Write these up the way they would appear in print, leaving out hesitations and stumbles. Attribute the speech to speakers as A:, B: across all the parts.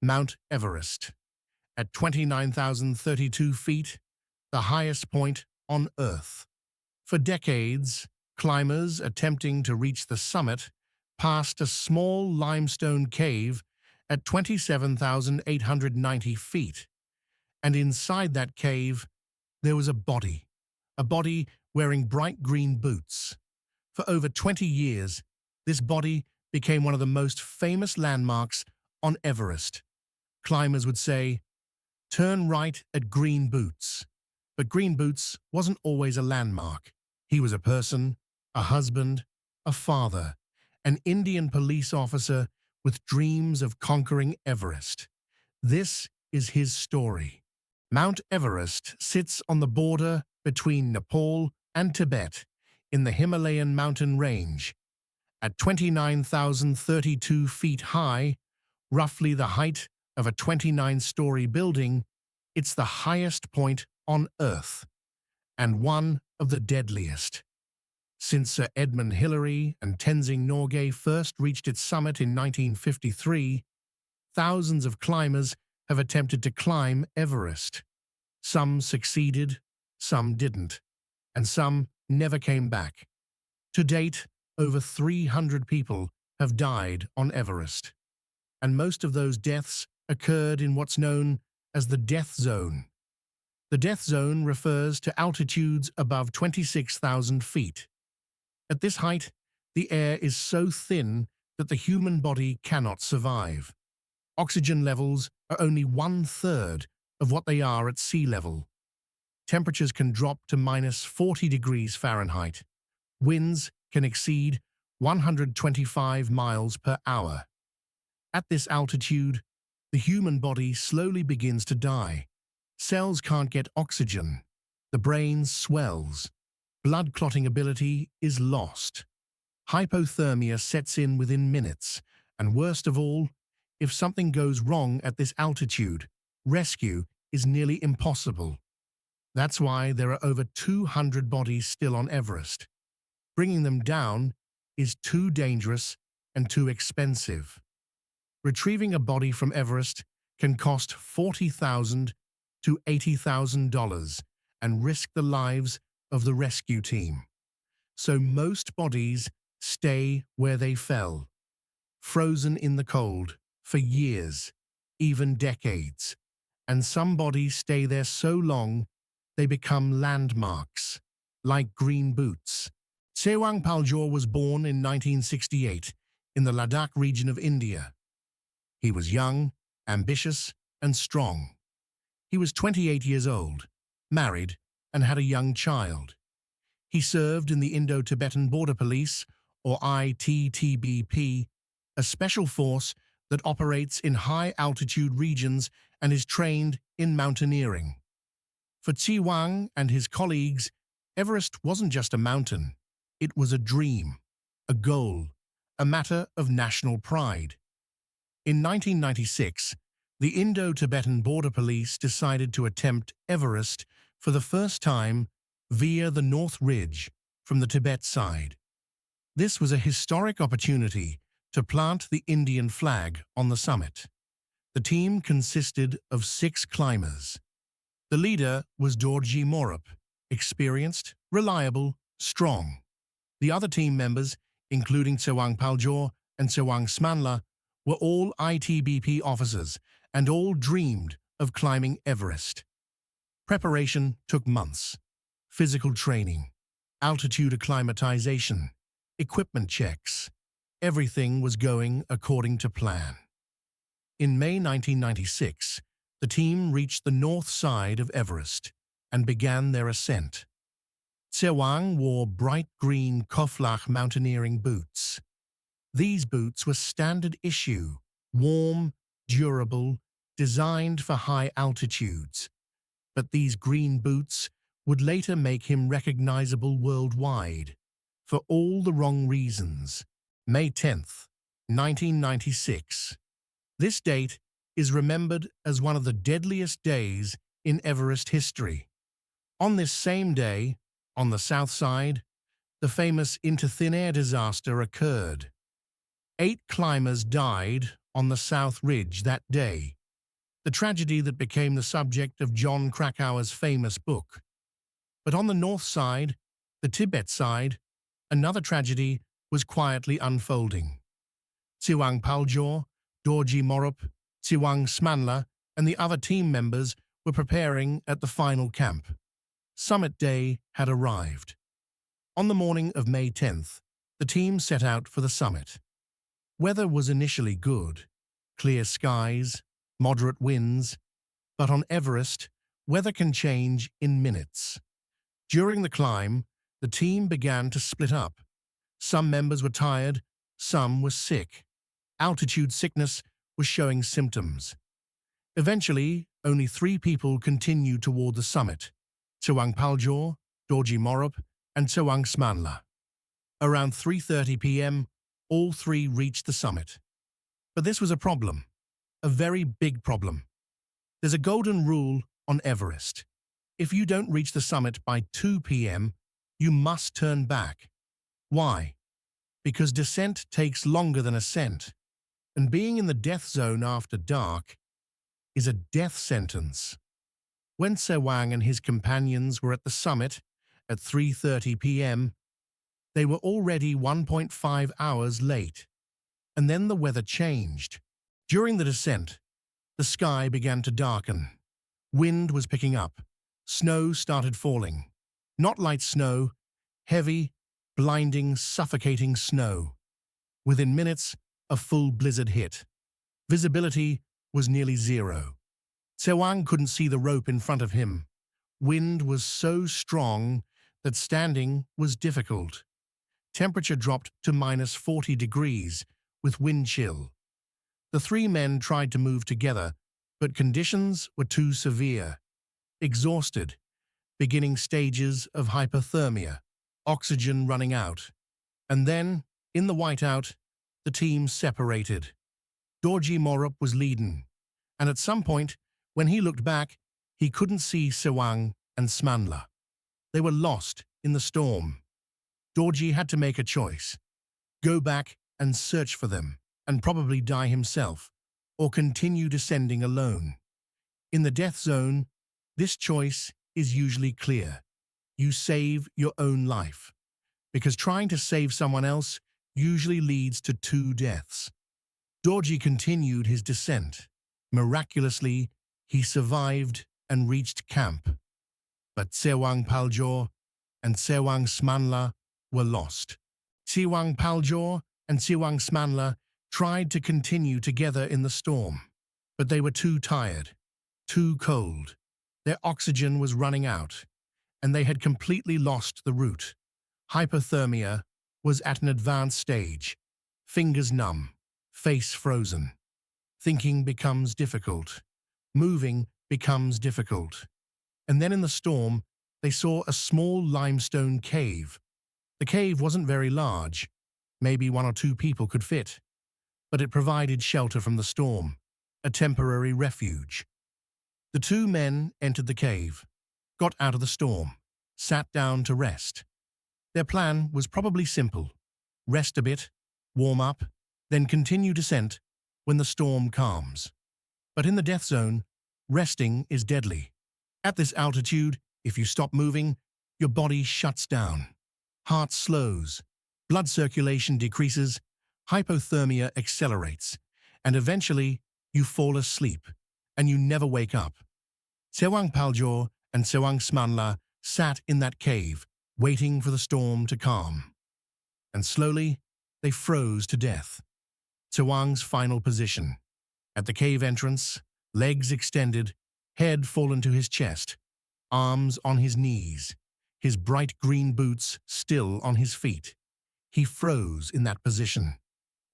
A: Mount Everest. At 29,032 feet, the highest point on Earth. For decades, climbers attempting to reach the summit passed a small limestone cave at 27,890 feet. And inside that cave, there was a body wearing bright green boots. For over 20 years, this body became one of the most famous landmarks on Everest. Climbers would say, "Turn right at Green Boots." But Green Boots wasn't always a landmark. He was a person, a husband, a father, an Indian police officer with dreams of conquering Everest. This is his story. Mount Everest sits on the border between Nepal and Tibet in the Himalayan mountain range. At 29,032 feet high, roughly the height of a 29-story building, it's the highest point on Earth, and one of the deadliest. Since Sir Edmund Hillary and Tenzing Norgay first reached its summit in 1953, thousands of climbers have attempted to climb Everest. Some succeeded, some didn't, and some never came back. To date, over 300 people have died on Everest, and most of those deaths occurred in what's known as the death zone. The death zone refers to altitudes above 26,000 feet. At this height, the air is so thin that the human body cannot survive. Oxygen levels are only 1/3 of what they are at sea level. Temperatures can drop to -40 degrees Fahrenheit. Winds can exceed 125 miles per hour. At this altitude, the human body slowly begins to die. Cells can't get oxygen. The brain swells. Blood clotting ability is lost. Hypothermia sets in within minutes, and worst of all, if something goes wrong at this altitude, rescue is nearly impossible. That's why there are over 200 bodies still on Everest. Bringing them down is too dangerous and too expensive. Retrieving a body from Everest can cost $40,000 to $80,000 and risk the lives of the rescue team. So most bodies stay where they fell, frozen in the cold for years, even decades. And some bodies stay there so long they become landmarks, like Green Boots. Tsewang Paljor was born in 1968 in the Ladakh region of India. He was young, ambitious, and strong. He was 28 years old, married, and had a young child. He served in the Indo-Tibetan Border Police, or ITTBP, a special force that operates in high-altitude regions and is trained in mountaineering. For Tsewang and his colleagues, Everest wasn't just a mountain. It was a dream, a goal, a matter of national pride. In 1996, the Indo-Tibetan Border Police decided to attempt Everest for the first time via the North Ridge from the Tibet side. This was a historic opportunity to plant the Indian flag on the summit. The team consisted of 6 climbers. The leader was Dorji Morup, experienced, reliable, strong. The other team members, including Tsewang Paljor and Tsewang Smanla, were all ITBP officers and all dreamed of climbing Everest. Preparation took months. Physical training, altitude acclimatization, equipment checks. Everything was going according to plan. In May 1996, the team reached the north side of Everest and began their ascent. Tsewang wore bright green Koflach mountaineering boots. These boots were standard issue, warm, durable, designed for high altitudes. But these green boots would later make him recognizable worldwide, for all the wrong reasons. May 10th, 1996. This date is remembered as one of the deadliest days in Everest history. On this same day, on the south side, the famous Into Thin Air disaster occurred. 8 climbers died on the South Ridge that day, the tragedy that became the subject of John Krakauer's famous book. But on the north side, the Tibet side, another tragedy was quietly unfolding. Tsewang Paljor, Dorji Morup, Tsewang Smanla, and the other team members were preparing at the final camp. Summit day had arrived. On the morning of May 10th, the team set out for the summit. Weather was initially good, clear skies, moderate winds, but on Everest, weather can change in minutes. During the climb, the team began to split up. Some members were tired, some were sick. Altitude sickness was showing symptoms. Eventually, only 3 people continued toward the summit: Tsewang Paljor, Dorji Morup, and Tsewang Smanla. Around 3:30 p.m., all 3 reached the summit. But this was a problem, a very big problem. There's a golden rule on Everest. If you don't reach the summit by 2 p.m., you must turn back. Why? Because descent takes longer than ascent, and being in the death zone after dark is a death sentence. When Tsewang and his companions were at the summit at 3:30 p.m., they were already 1.5 hours late. And then the weather changed. During the descent, the sky began to darken. Wind was picking up. Snow started falling. Not light snow, heavy, blinding, suffocating snow. Within minutes, a full blizzard hit. Visibility was nearly zero. Tsewang couldn't see the rope in front of him. Wind was so strong that standing was difficult. Temperature dropped to -40 degrees with wind chill. The 3 men tried to move together, but conditions were too severe. Exhausted, beginning stages of hypothermia, oxygen running out. And then, in the whiteout, the team separated. Dorji Morup was leading, and at some point, when he looked back, he couldn't see Tsewang and Smanla. They were lost in the storm. Dorji had to make a choice: go back and search for them, and probably die himself, or continue descending alone. In the death zone, this choice is usually clear. You save your own life, because trying to save someone else usually leads to 2 deaths. Dorji continued his descent. Miraculously, he survived and reached camp. But Tsewang Paljor and Tsewang Smanla were lost. Tsewang Paljor and Tsewang Smanla tried to continue together in the storm, but they were too tired, too cold. Their oxygen was running out, and they had completely lost the route. Hypothermia was at an advanced stage. Fingers numb, face frozen. Thinking becomes difficult. Moving becomes difficult. And then in the storm, they saw a small limestone cave. The cave wasn't very large. Maybe 1 or 2 people could fit. But it provided shelter from the storm, a temporary refuge. The 2 men entered the cave, got out of the storm, sat down to rest. Their plan was probably simple: rest a bit, warm up, then continue descent when the storm calms. But in the death zone, resting is deadly. At this altitude, if you stop moving, your body shuts down. Heart slows, blood circulation decreases, hypothermia accelerates, and eventually you fall asleep, and you never wake up. Tsewang Paljor and Tsewang Smanla sat in that cave, waiting for the storm to calm. And slowly, they froze to death. Tsewang's final position. At the cave entrance, legs extended, head fallen to his chest, arms on his knees, his bright green boots still on his feet. He froze in that position,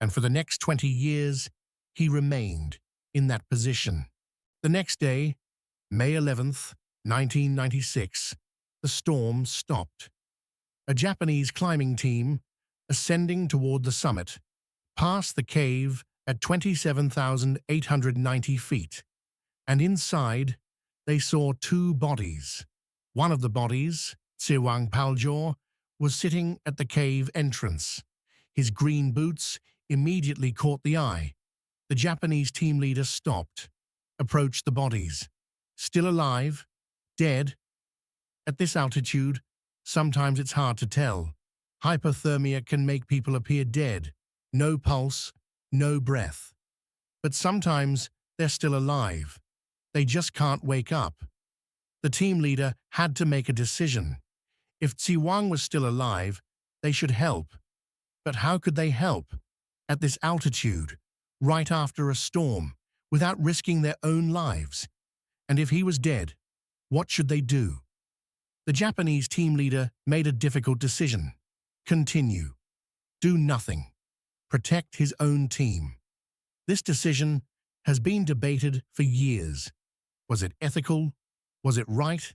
A: and for the next 20 years, he remained in that position. The next day, May 11th, 1996, the storm stopped. A Japanese climbing team, ascending toward the summit, passed the cave at 27,890 feet, and inside, they saw 2 bodies. One of the bodies, Tsewang Paljor, was sitting at the cave entrance. His green boots immediately caught the eye. the Japanese team leader stopped, approached the bodies. Still alive? Dead? At this altitude, sometimes it's hard to tell. Hypothermia can make people appear dead. No pulse, no breath. But sometimes they're still alive. They just can't wake up. The team leader had to make a decision. If Tsewang was still alive, they should help. But how could they help? At this altitude, right after a storm, without risking their own lives? And if he was dead, what should they do? The Japanese team leader made a difficult decision. Continue. Do nothing. Protect his own team. This decision has been debated for years. Was it ethical? Was it right?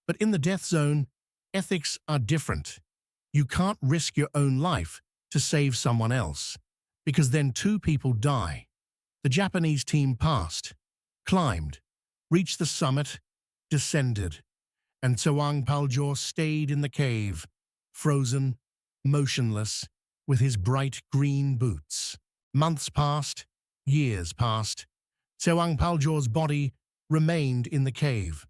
A: But in the death zone, ethics are different. You can't risk your own life to save someone else, because then two people die. The Japanese team passed, climbed, reached the summit, descended, and Tsewang Paljor stayed in the cave, frozen, motionless, with his bright green boots. Months passed, years passed. Tsewang Paljor's body remained in the cave.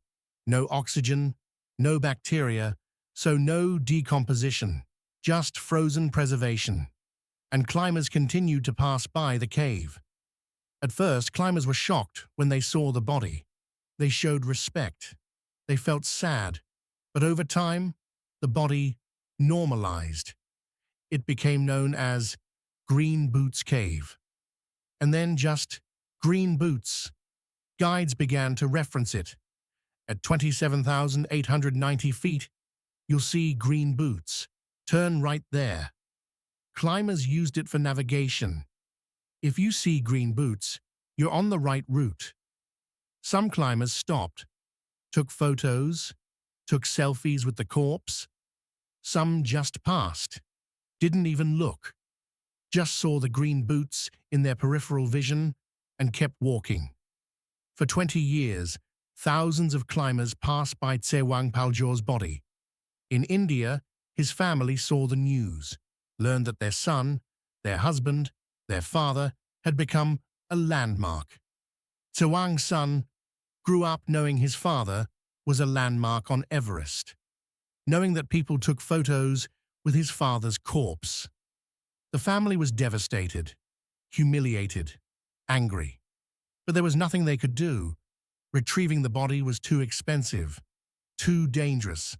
A: No oxygen, no bacteria, so no decomposition, just frozen preservation. And climbers continued to pass by the cave. At first, climbers were shocked when they saw the body. They showed respect. They felt sad. But over time, the body normalized. It became known as Green Boots Cave. And then just Green Boots. Guides began to reference it. At 27,890 feet, you'll see Green Boots. Turn right there. Climbers used it for navigation. If you see Green Boots, you're on the right route. Some climbers stopped, took photos, took selfies with the corpse. Some just passed, didn't even look, just saw the green boots in their peripheral vision and kept walking. For 20 years, thousands of climbers passed by Tsewang Paljor's body. In India, his family saw the news, learned that their son, their husband, their father had become a landmark. Tsewang's son grew up knowing his father was a landmark on Everest, knowing that people took photos with his father's corpse. The family was devastated, humiliated, angry. But there was nothing they could do. Retrieving the body was too expensive, too dangerous.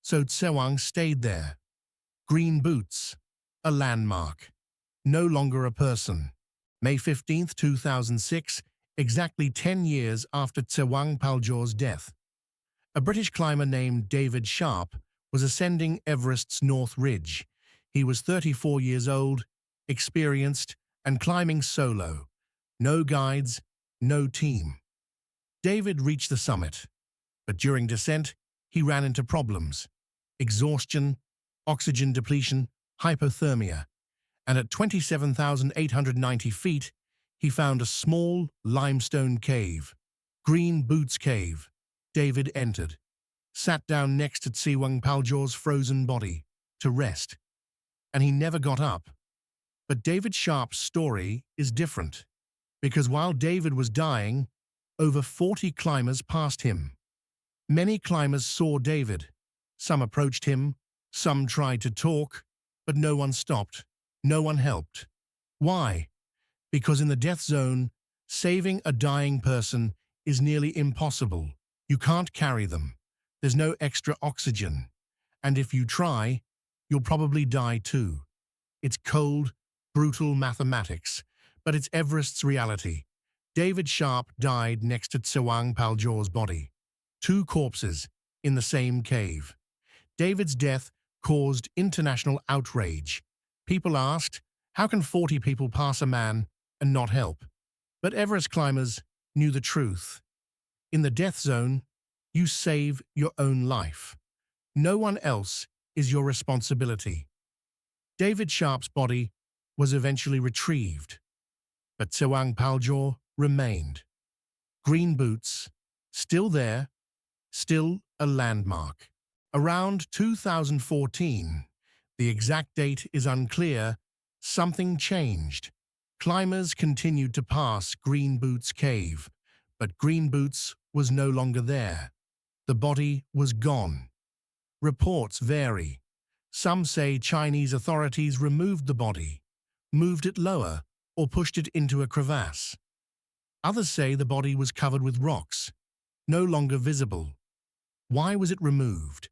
A: So Tsewang stayed there. Green Boots, a landmark, no longer a person. May 15, 2006, exactly 10 years after Tsewang Paljor's death. A British climber named David Sharp was ascending Everest's North Ridge. He was 34 years old, experienced, and climbing solo. No guides, no team. David reached the summit, but during descent, he ran into problems. Exhaustion, oxygen depletion, hypothermia. And at 27,890 feet, he found a small limestone cave. Green Boots Cave. David entered, sat down next to Tsewang Paljor's frozen body to rest, and he never got up. But David Sharp's story is different, because while David was dying, over 40 climbers passed him. Many climbers saw David. Some approached him, some tried to talk, but no one stopped, no one helped. Why? Because in the death zone, saving a dying person is nearly impossible. You can't carry them. There's no extra oxygen. And if you try, you'll probably die too. It's cold, brutal mathematics, but it's Everest's reality. David Sharp died next to Tsewang Paljor's body. Two corpses in the same cave. David's death caused international outrage. People asked, how can 40 people pass a man and not help? But Everest climbers knew the truth. In the death zone, you save your own life. No one else is your responsibility. David Sharp's body was eventually retrieved, but Tsewang Paljor remained. Green Boots, still there, still a landmark. Around 2014, the exact date is unclear, something changed. Climbers continued to pass Green Boots Cave, but Green Boots was no longer there. The body was gone. Reports vary. Some say Chinese authorities removed the body, moved it lower, or pushed it into a crevasse. Others say the body was covered with rocks, no longer visible. Why was it removed?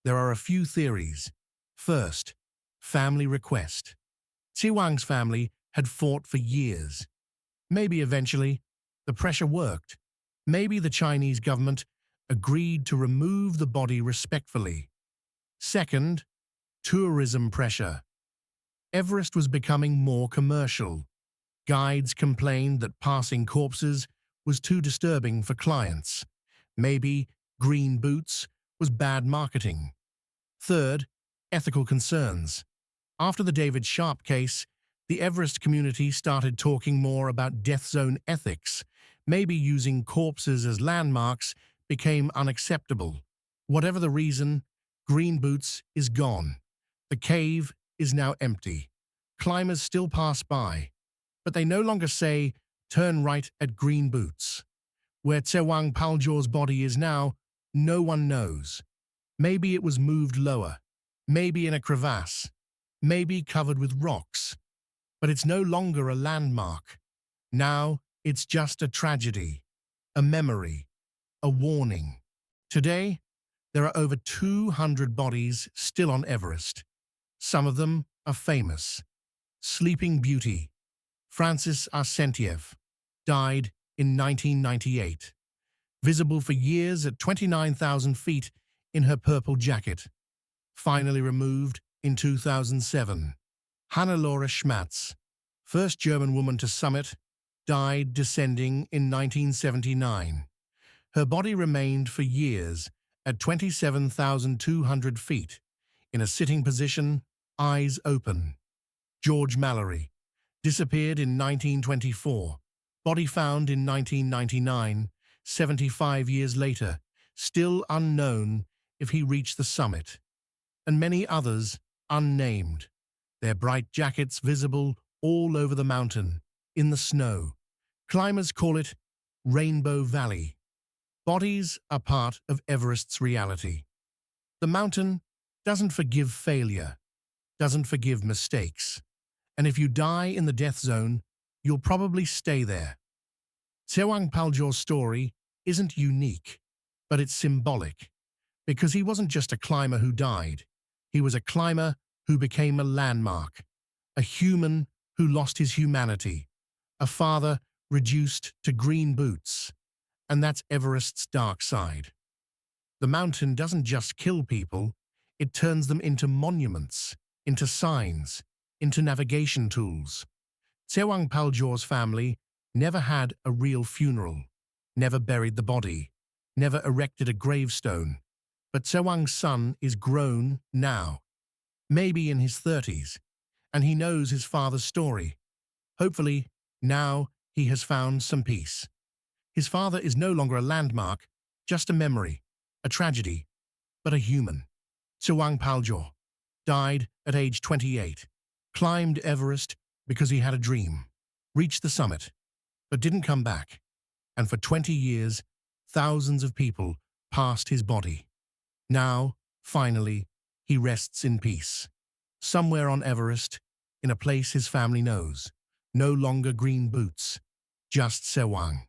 A: There are a few theories. First, family request. Tsewang's family had fought for years. Maybe eventually, the pressure worked. Maybe the Chinese government agreed to remove the body respectfully. Second, tourism pressure. Everest was becoming more commercial. Guides complained that passing corpses was too disturbing for clients. Maybe Green Boots was bad marketing. Third, ethical concerns. After the David Sharp case, the Everest community started talking more about death zone ethics. Maybe using corpses as landmarks became unacceptable. Whatever the reason, Green Boots is gone. The cave is now empty. Climbers still pass by, but they no longer say, "Turn right at Green Boots." Where Tsewang Paljor's body is now, no one knows. Maybe it was moved lower, maybe in a crevasse, maybe covered with rocks. But it's no longer a landmark. Now it's just a tragedy, a memory, a warning. Today, there are over 200 bodies still on Everest. Some of them are famous. Sleeping Beauty, Francis Arsentiev, died in 1998. Visible for years at 29,000 feet in her purple jacket. Finally removed in 2007. Hannelore Schmatz, first German woman to summit, died descending in 1979. Her body remained for years at 27,200 feet, in a sitting position, eyes open. George Mallory, disappeared in 1924. Body found in 1999, 75 years later, still unknown if he reached the summit. And many others, unnamed. Their bright jackets visible all over the mountain, in the snow. Climbers call it Rainbow Valley. Bodies are part of Everest's reality. The mountain doesn't forgive failure, doesn't forgive mistakes. And if you die in the death zone, you'll probably stay there. Tsewang Paljor's story isn't unique, but it's symbolic. Because he wasn't just a climber who died. He was a climber who became a landmark. A human who lost his humanity. A father reduced to green boots. And that's Everest's dark side. The mountain doesn't just kill people, it turns them into monuments, into signs, into navigation tools. Tsewang Paljor's family never had a real funeral, never buried the body, never erected a gravestone. But Tsewang's son is grown now, maybe in his 30s, and he knows his father's story. Hopefully, now he has found some peace. His father is no longer a landmark, just a memory, a tragedy, but a human. Tsewang Paljor died at age 28, climbed Everest because he had a dream, reached the summit, but didn't come back. And for 20 years, thousands of people passed his body. Now, finally, he rests in peace. Somewhere on Everest, in a place his family knows. No longer green boots, just Tsewang.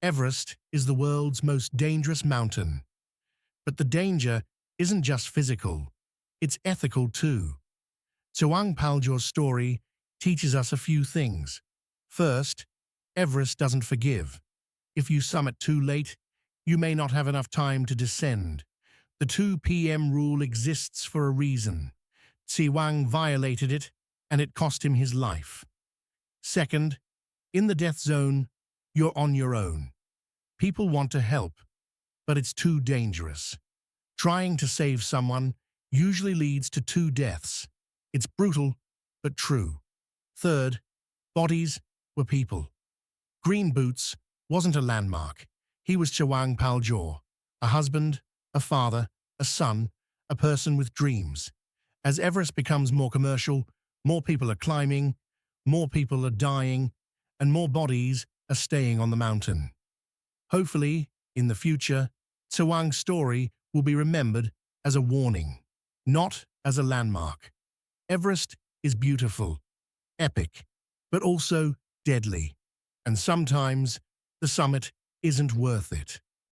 A: Everest is the world's most dangerous mountain. But the danger isn't just physical, it's ethical too. Tsewang Paljor's story teaches us a few things. First, Everest doesn't forgive. If you summit too late, you may not have enough time to descend. The 2 p.m. rule exists for a reason. Tsewang violated it, and it cost him his life. Second, in the death zone, you're on your own. People want to help, but it's too dangerous. Trying to save someone usually leads to 2 deaths. It's brutal, but true. Third, bodies were people. Green Boots wasn't a landmark. He was Tsewang Paljor, a husband, a father, a son, a person with dreams. As Everest becomes more commercial, more people are climbing, more people are dying, and more bodies are staying on the mountain. Hopefully, in the future, Tsewang's story will be remembered as a warning, not as a landmark. Everest is beautiful, epic, but also deadly, and sometimes the summit isn't worth it.